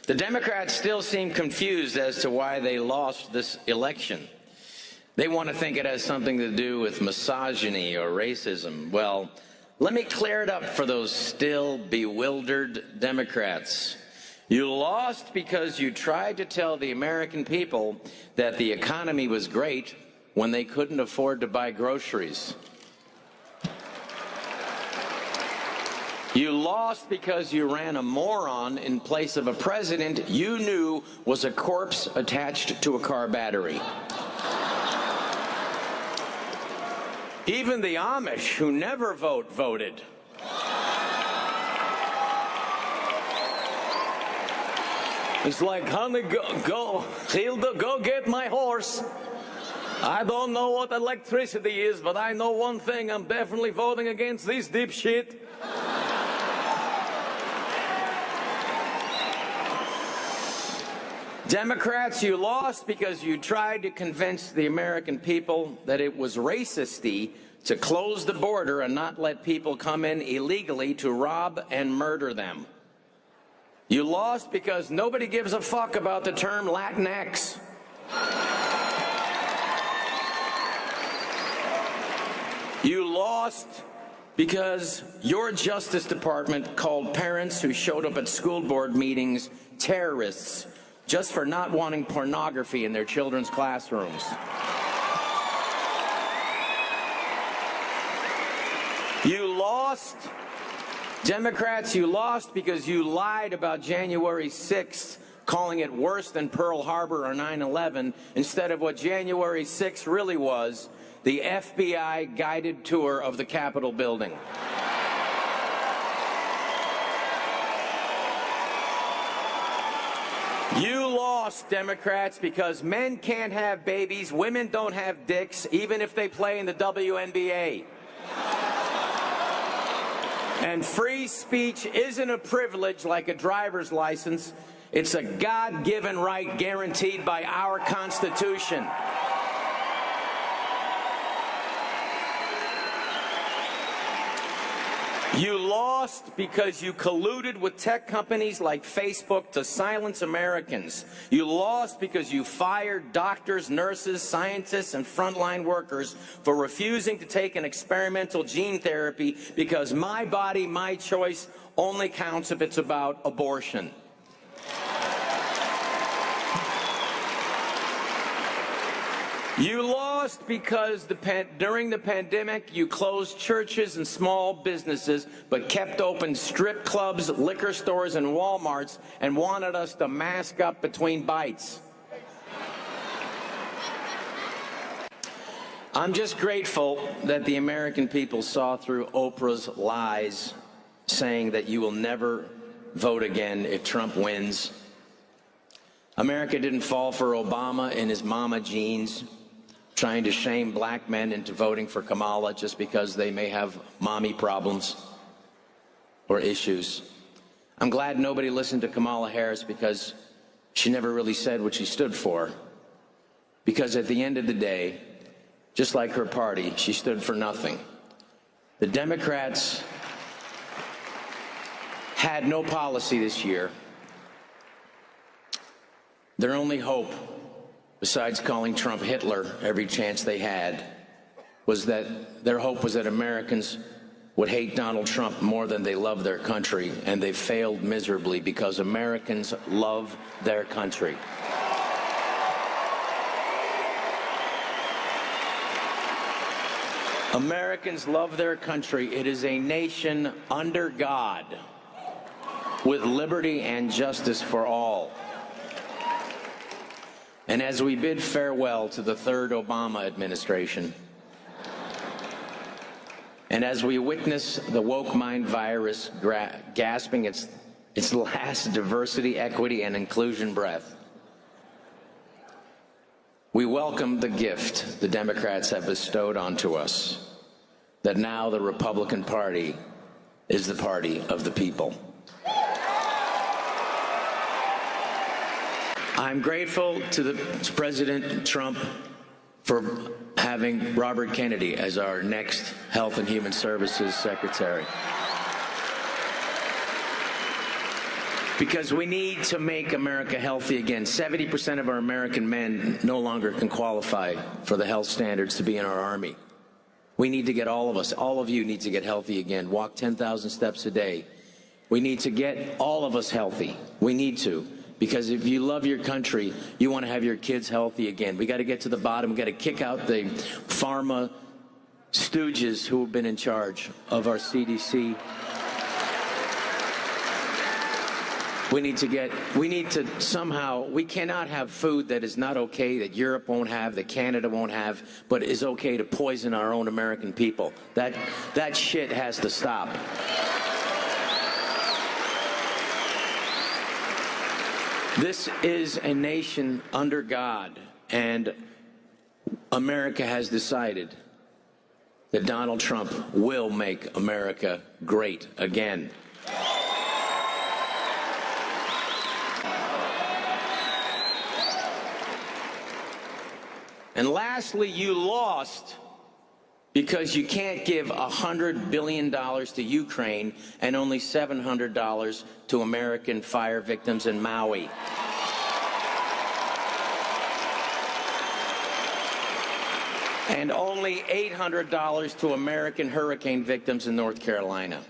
The Democrats still seem confused as to why they lost this election. They want to think it has something to do with misogyny or racism. Well, let me clear it up for those still bewildered Democrats. You lost because you tried to tell the American people that the economy was great when they couldn't afford to buy groceries. You lost because you ran a moron in place of a president you knew was a corpse attached to a car battery. Even the Amish, who never voted. It's like, honey, go, Hilda, go get my horse. I don't know what electricity is, but I know one thing, I'm definitely voting against this dipshit. Democrats, you lost because you tried to convince the American people that it was racist-y to close the border and not let people come in illegally to rob and murder them. You lost because nobody gives a fuck about the term Latinx. You lost because your Justice Department called parents who showed up at school board meetings terrorists just for not wanting pornography in their children's classrooms. You lost, Democrats, you lost because you lied about January 6th, calling it worse than Pearl Harbor or 9/11, instead of what January 6th really was, the FBI guided tour of the Capitol building. You lost, Democrats, because men can't have babies, women don't have dicks, even if they play in the WNBA. And free speech isn't a privilege like a driver's license. It's a God-given right guaranteed by our Constitution. You lost because you colluded with tech companies like Facebook to silence Americans. You lost because you fired doctors, nurses, scientists, and frontline workers for refusing to take an experimental gene therapy because my body, my choice only counts if it's about abortion. You lost because during the pandemic, you closed churches and small businesses, but kept open strip clubs, liquor stores, and Walmarts, and wanted us to mask up between bites. I'm just grateful that the American people saw through Oprah's lies, saying that you will never vote again if Trump wins. America didn't fall for Obama in his mama jeans, trying to shame black men into voting for Kamala just because they may have mommy problems or issues. I'm glad nobody listened to Kamala Harris because she never really said what she stood for. Because at the end of the day, just like her party, she stood for nothing. The Democrats had no policy this year. Their only hope, besides calling Trump Hitler every chance they had, was that their hope was that Americans would hate Donald Trump more than they love their country, and they failed miserably because Americans love their country. Americans love their country. It is a nation under God, with liberty and justice for all. And as we bid farewell to the third Obama administration, and as we witness the woke mind virus gasping its last diversity, equity, and inclusion breath, we welcome the gift the Democrats have bestowed onto us, that now the Republican Party is the party of the people. I'm grateful to President Trump for having Robert Kennedy as our next Health and Human Services Secretary. Because we need to make America healthy again. 70% of our American men no longer can qualify for the health standards to be in our Army. We need to get all of us, all of you need to get healthy again. Walk 10,000 steps a day. We need to get all of us healthy. We need to. Because if you love your country, you want to have your kids healthy again. We got to get to the bottom. We got to kick out the pharma stooges who have been in charge of our CDC. We need to somehow, we cannot have food that is not okay, that Europe won't have, that Canada won't have, but is okay to poison our own American people. That shit has to stop. This is a nation under God, and America has decided that Donald Trump will make America great again. And lastly, you lost because you can't give $100 billion to Ukraine and only $700 to American fire victims in Maui. And only $800 to American hurricane victims in North Carolina.